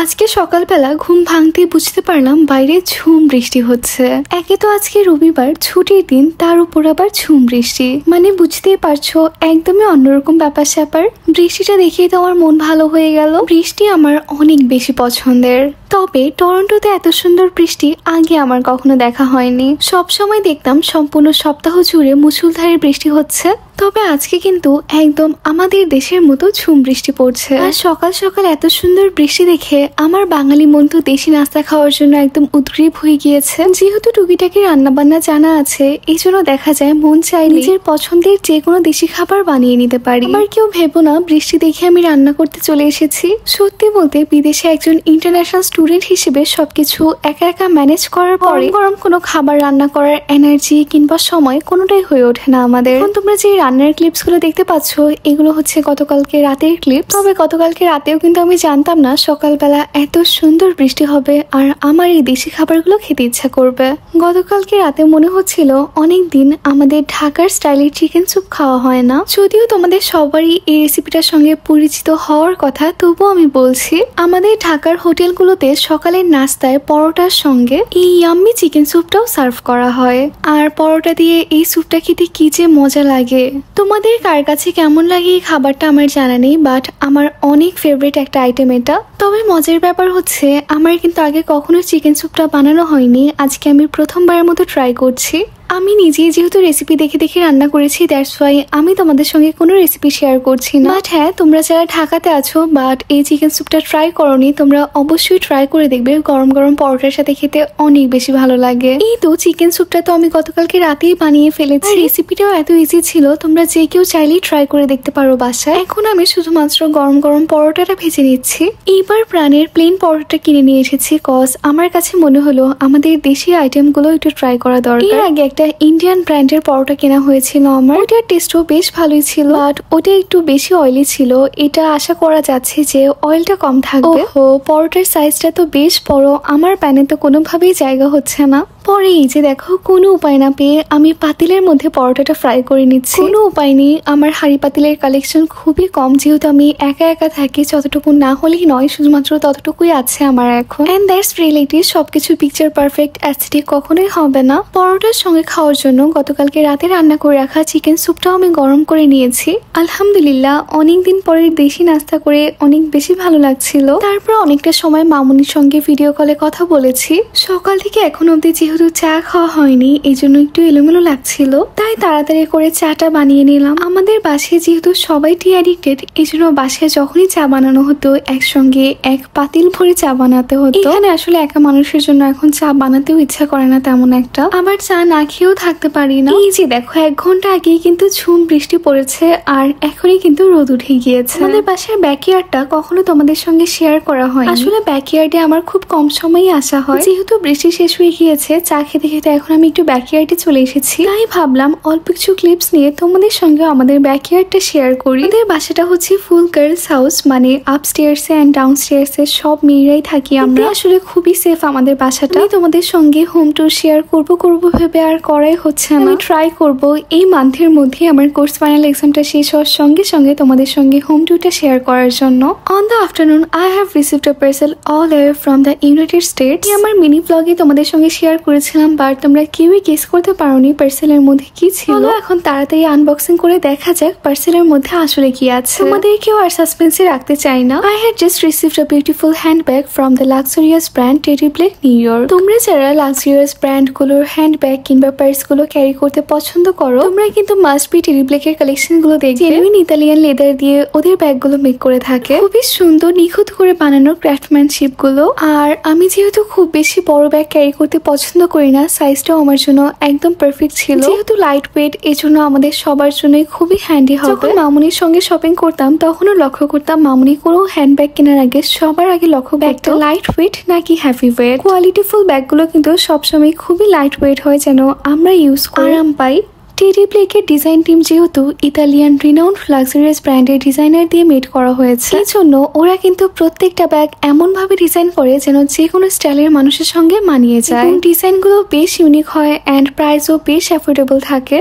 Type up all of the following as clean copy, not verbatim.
আজকে সকালবেলা ঘুম ভাঙতেই বুঝতে পারলাম বাইরে ঝুম বৃষ্টি হচ্ছে। একে তো আজকে রবিবার ছুটির দিন, তার উপর আবার ঝুম বৃষ্টি, মানে বুঝতেই পারছো একদমই অন্যরকম ব্যাপার স্যাপার। বৃষ্টিটা দেখেই তো আমার মন ভালো হয়ে গেল। বৃষ্টি আমার অনেক বেশি পছন্দের, তবে টরন্টোতে এত সুন্দর বৃষ্টি আগে আমার কখনো দেখা হয়নি। সব সময় দেখতাম সম্পূর্ণ সপ্তাহ জুড়ে মুষলধারে বৃষ্টি হচ্ছে, তবে আজকে কিন্তু একদম আমাদের দেশের মতো ঝুম বৃষ্টি পড়ছে। আর সকাল সকাল এত সুন্দর বৃষ্টি দেখে আমার বাঙালি মন তো দেশি নাস্তা খাওয়ার জন্য একদম উদ্গ্রীব হয়ে গিয়েছে। যেহেতু টুকিটাকি রান্না বান্না জানা আছে, এই জন্য দেখা যায় মন চাই নিজের পছন্দের যে কোনো দেশি খাবার বানিয়ে নিতে পারি। আবার কেউ ভেবো না বৃষ্টি দেখে আমি রান্না করতে চলে এসেছি। সত্যি বলতে বিদেশে একজন ইন্টারন্যাশনাল স্টুডেন্ট হিসেবে সবকিছু একা একা ম্যানেজ করার পরে গরম কোনো খাবার রান্না করার এনার্জি কিংবা সময় কোনোটাই হয়ে ওঠে না আমাদের। এখন তোমরা যে রান্নার ক্লিপস গুলো দেখতে পাচ্ছ, এগুলো হচ্ছে গতকালকে রাতের ক্লিপ। তবে গতকালকে রাতেও কিন্তু আমি জানতাম না সকালবেলা এত সুন্দর বৃষ্টি হবে আর আমার এই দেশি খাবারগুলো খেতে ইচ্ছা করবে। গতকালকে রাতে মনে হচ্ছিল অনেক দিন আমাদের ঢাকার স্টাইলের চিকেন স্যুপ খাওয়া হয় না। যদিও তোমাদের সবারই এই রেসিপিটার সঙ্গে পরিচিত হওয়ার কথা, তবুও আমি বলছি আমাদের ঢাকার হোটেলগুলোতে সকালের নাস্তায় পরোটার সঙ্গে এই ইয়াম্মি চিকেন স্যুপটাও সার্ভ করা হয়। আর পরোটা দিয়ে এই স্যুপটা খেতে কি যে মজা লাগে। তোমাদের কার কাছে কেমন লাগে এই খাবারটা আমার জানা নেই, বাট আমার অনেক ফেভারিট একটা আইটেম এটা। তবে মজার ব্যাপার হচ্ছে আমার কিন্তু আগে কখনো চিকেন স্যুপটা বানানো হয়নি, আজকে আমি প্রথমবারের মতো ট্রাই করছি। আমি নিজেই যেহেতু রেসিপি দেখে দেখে রান্না করেছি, দ্যাটস ওয়াই আমি তোমাদের সঙ্গে কোনো রেসিপি শেয়ার করছি না। বাট হ্যাঁ, তোমরা যারা ঢাকাতে আছো বাট এই চিকেন স্যুপটা ট্রাই করোনি, তোমরা অবশ্যই ট্রাই করে দেখবে। গরম গরম পরোটার সাথে খেতে অনেক বেশি ভালো লাগে। এই তো চিকেন স্যুপটা তো আমি গতকালকে রাতেই বানিয়ে ফেলেছি। রেসিপিটাও এত ইজি ছিল, তোমরা যে কেউ চাইলেই ট্রাই করে দেখতে পারো বাসায়। এখন আমি শুধুমাত্র গরম গরম পরোটাটা ভেজে নিচ্ছি। এইবার প্রাণের প্লেন পরোটা কিনে নিয়ে এসেছি, কজ আমার কাছে মনে হলো আমাদের দেশি আইটেম গুলো একটু ট্রাই করা দরকার। এর আগে একটা ইন্ডিয়ান ব্র্যান্ডের পরোটা কেনা হয়েছিল আমার, ওটার টেস্টও বেশ ভালোই ছিল, বাট ওটা একটু বেশি অয়েলি ছিল। এটা আশা করা যাচ্ছে যে অয়েলটা কম থাকবে। ও পরোটার সাইজটা তো বেশ বড়, আমার প্যানে তো কোনোভাবেই জায়গা হচ্ছে না। পরে এই যে দেখো, কোনো উপায় না পেয়ে আমি পাতিলের মধ্যে পরোটাটা ফ্রাই করে নিচ্ছি। কোনো উপায় নেই, আমার হাঁড়ি পাতিলের কালেকশন খুবই কম, যেহেতু আমি একা একা থাকি। যতটুকু না হলেই নয়, শুধুমাত্র ততটুকুই আছে আমার এখন। এন্ড দ্যাটস রিয়েলিটি, সবকিছু পিকচার পারফেক্ট অ্যাস্থেটিক কখনোই হবে না। পরোটার সঙ্গে খাওয়ার জন্য গতকালকে রাতে রান্না করে রাখা চিকেন স্যুপটাও আমি গরম করে নিয়েছি। আলহামদুলিল্লাহ, অনেকদিন পরে দেশি নাস্তা করে অনেক বেশি ভালো লাগছিল। তারপর অনেকটা সময় মামুনির সঙ্গে ভিডিও কলে কথা বলেছি। সকাল থেকে এখন অব্দি যেহেতু চা খাওয়া হয়নি, এই জন্য একটু এলোমেলো লাগছিল, তাই তাড়াতাড়ি করে চাটা বানিয়ে নিলাম। আমাদের বাসায় যেহেতু সবাই টি অ্যাডিক্টেড, এই জন্য বাসায় যখনই চা বানানো হতো একসঙ্গে এক পাতিল ভরে চা বানাতে হতো। এখানে আসলে একা মানুষের জন্য এখন চা বানাতেও ইচ্ছা করে না তেমন একটা, আবার চা না খেয়েও থাকতে পারি না। এই যে দেখো, 1 ঘন্টা আগেই কিন্তু ঝুম বৃষ্টি পড়েছে আর এখনই কিন্তু রোদ উঠে গিয়েছে। আমাদের বাসার ব্যাকইয়ার্ডটা কখনো তোমাদের সঙ্গে শেয়ার করা হয়। আসলে ব্যাকইয়ার্ডে আমার খুব কম সময়ই আসা হয়, যেহেতু বৃষ্টি শেষ হয়ে গিয়েছে। চা খেতে খেতে এখন আমি একটু ব্যাকইয়ার্ডে চলে এসেছি, তাই ভাবলাম অল্প কিছু ক্লিপস নিয়ে তোমাদের সঙ্গে আমাদের ব্যাকইয়ার্ডটা শেয়ার করি। আমাদের বাসাটা হচ্ছে ফুল গার্লস হাউস, মানে আপস্টেয়ার্স এন্ড ডাউনস্টেয়ার্স এর সব মেয়েরাই থাকি আমরা। আসলে খুবই সেফ আমাদের বাসাটা। আমি তোমাদের সঙ্গে হোম ট্যুর শেয়ার করবো ভেবে আর করাই হচ্ছে না। আমি ট্রাই করব এই মান্থের মধ্যে আমার কোর্স ফাইনাল এক্সামটা শেষ হওয়ার সঙ্গে সঙ্গে তোমাদের সঙ্গে হোম ট্যুরটা শেয়ার করার জন্য। On the afternoon I have received a parcel all way from the United states. আমার মিনি ব্লগে তোমাদের সঙ্গে শেয়ার করেছিলাম, বাট তোমরা কেউই গেস করতে পারোনি পার্সেলের মধ্যে কি ছিল। এখন তাড়াতাড়ি আনবক্সিং করে দেখা যাক পার্সেলের মধ্যে আসলে কি আছে। তোমাদের কেউ আর সাসপেন্সে রাখতে চাই না। I had just received a beautiful handbag from the luxurious brand teddy Blake, new York. তোমরা যারা লাক্সারিয়াস ব্র্যান্ড গুলোর হ্যান্ডব্যাগ কিংবা পার্স গুলো ক্যারি করতে পছন্দ করো, তোমরা কিন্তু মাস্ট বি টেডি ব্লেকের কালেকশন গুলো দেখবে। জেনুইন ইতালিয়ান লেদার দিয়ে ওদের ব্যাগ গুলো মেক করে থাকে, খুবই সুন্দর নিখুঁত করে বানানো ক্রাফটম্যানশিপ গুলো। আর আমি যেহেতু খুব বেশি বড় ব্যাগ ক্যারি করতে পছন্দ করি না, সাইজটাও আমার জন্য একদম পারফেক্ট ছিল। যেহেতু লাইট ওয়েট, এই জন্য আমাদের সবার জন্যই খুবই হ্যান্ডি হবে। যখন মামুনির সঙ্গে শপিং করতাম তখনও লক্ষ্য করতাম মামুনি কোনো হ্যান্ডব্যাগ কেনার আগে সবার আগে লক্ষ্য ব্যাগটা লাইট ওয়েট নাকি হ্যাভি ওয়েট। কোয়ালিটিফুল ব্যাগগুলো কিন্তু সবসময় খুবই লাইট ওয়েট হয়, যেন আমরা ইউজ করে আরাম পাই। টেডি ব্লেকের ডিজাইন টিম যেহেতু ইতালিয়ান রিনাউন্ড লাক্সারিয়াস ব্র্যান্ডের ডিজাইনার দিয়ে মেড করা হয়েছে, এই জন্য ওরা কিন্তু প্রত্যেকটা ব্যাগ এমন ভাবে ডিজাইন করে যেন যে কোনো স্টাইলের মানুষের সঙ্গে মানিয়ে যায়। ডিজাইনগুলো বেশ ইউনিক হয় এন্ড প্রাইসও বেশ অ্যাফোর্ডেবল থাকে।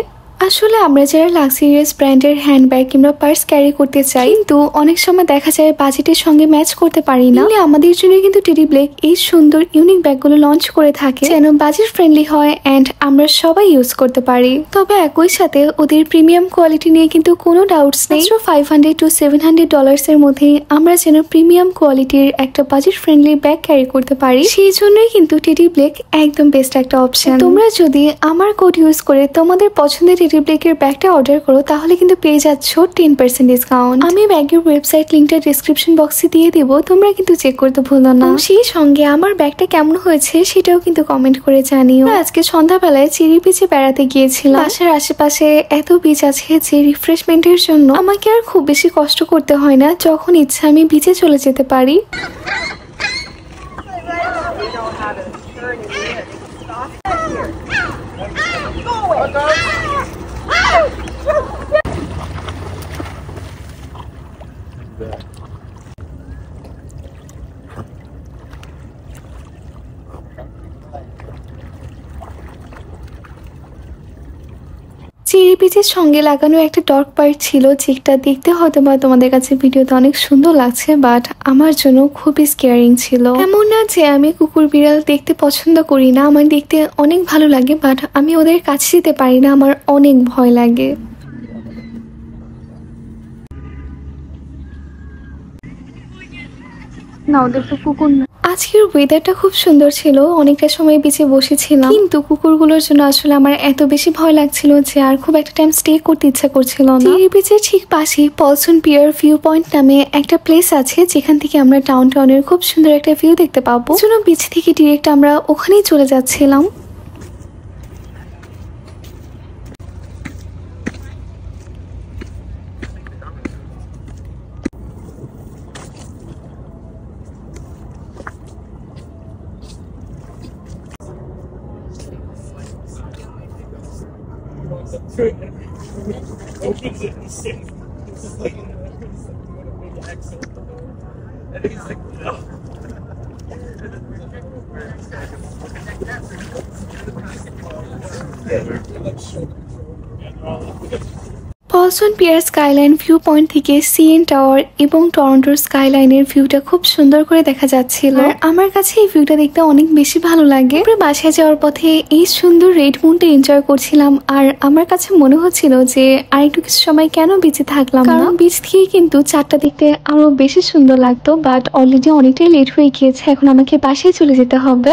আসলে আমরা যারা লাক্সারিয়াস ব্র্যান্ডের হ্যান্ডব্যাগ কিংবা পার্স ক্যারি করতে চাই, কিন্তু অনেক সময় দেখা যায় বাজেটের সঙ্গে ম্যাচ করতে পারি না। আমাদের জন্য কিন্তু টেডি ব্লেক এই সুন্দর ইউনিক ব্যাগগুলো লঞ্চ করে থাকে, যেন বাজেট ফ্রেন্ডলি হয় এন্ড আমরা সবাই ইউজ করতে পারি। তবে একই সাথে ওদের প্রিমিয়াম কোয়ালিটি নিয়ে কিন্তু কোনো ডাউটস নেই। $500 to $700 এর মধ্যে আমরা যেন প্রিমিয়াম কোয়ালিটির একটা বাজেট ফ্রেন্ডলি ব্যাগ ক্যারি করতে পারি, সেই জন্যই কিন্তু টেডি ব্লেক একদম বেস্ট একটা অপশন। তোমরা যদি আমার কোড ইউজ করে তোমাদের পছন্দের টেডি ব্লেকের ব্যাগটা অর্ডার করো, তাহলে কিন্তু পেয়ে যাচ্ছ 10% ডিসকাউন্ট। আমি ব্যাগের ওয়েবসাইট লিঙ্কটা ডিসক্রিপশন বক্সে দিয়ে দিব, তোমরা কিন্তু চেক করতে ভুলো না। সেই সঙ্গে আমার ব্যাগটা কেমন হয়েছে সেটাও কিন্তু কমেন্ট করে জানিও। আজকে সন্ধ্যাবেলায় চিড়ি বিচে বেড়াতে গিয়েছিলাম। বাসার আশেপাশে এত বিচ আছে যে রিফ্রেশমেন্টের জন্য আমাকে আর খুব বেশি কষ্ট করতে হয় না, যখন ইচ্ছা আমি বিচে চলে যেতে পারি। চেরি বিচের সঙ্গে লাগানো একটা ডগ পার্ক ছিল, যেটা দেখতে হয়তো বা তোমাদের কাছে ভিডিওতে অনেক সুন্দর লাগছে, বাট আমার জন্য খুবই স্কেয়ারিং ছিল। এমন না যে আমি কুকুর বিড়াল দেখতে পছন্দ করি না, আমার দেখতে অনেক ভালো লাগে, বাট আমি ওদের কাছে যেতে পারি না, আমার অনেক ভয় লাগে। না, ওদের তো কুকুর না। আজকের ওয়েদারটা খুব সুন্দর ছিল, অনেকটা সময় বিচে বসেছিলাম, কিন্তু কুকুরগুলোর জন্য আসলে আমার এত বেশি ভয় লাগছিল যে আর খুব একটা টাইম স্টে করতে ইচ্ছা করছিল না। এই বিচের ঠিক পাশে পলসন পিয়ার ভিউ পয়েন্ট নামে একটা প্লেস আছে, যেখান থেকে আমরা ডাউন টাউনের খুব সুন্দর একটা ভিউ দেখতে পাবো। জন্য বিচ থেকে ডিরেক্ট আমরা ওখানেই চলে যাচ্ছিলাম। Polson pier skyline view point থেকে সিএন টাওয়ার এবং টরন্টোর স্কাইলাইনের ভিউটা খুব সুন্দর করে দেখা যাচ্ছিল। আমার কাছে এই ভিউটা দেখতে অনেক বেশি ভালো লাগে। বাসায় যাওয়ার পথে এই সুন্দর রেড মুনটা এনজয় করছিলাম, আর আমার কাছে মনে হচ্ছিল যে আরেকটু কিছু সময় কেন বিচে থাকলাম না। বিচ থেকে কিন্তু চারটা দেখতে আরো বেশি সুন্দর লাগতো, বাট অলরেডি অনেকটাই লেট হয়ে গিয়েছে, এখন আমাকে বাসায় চলে যেতে হবে।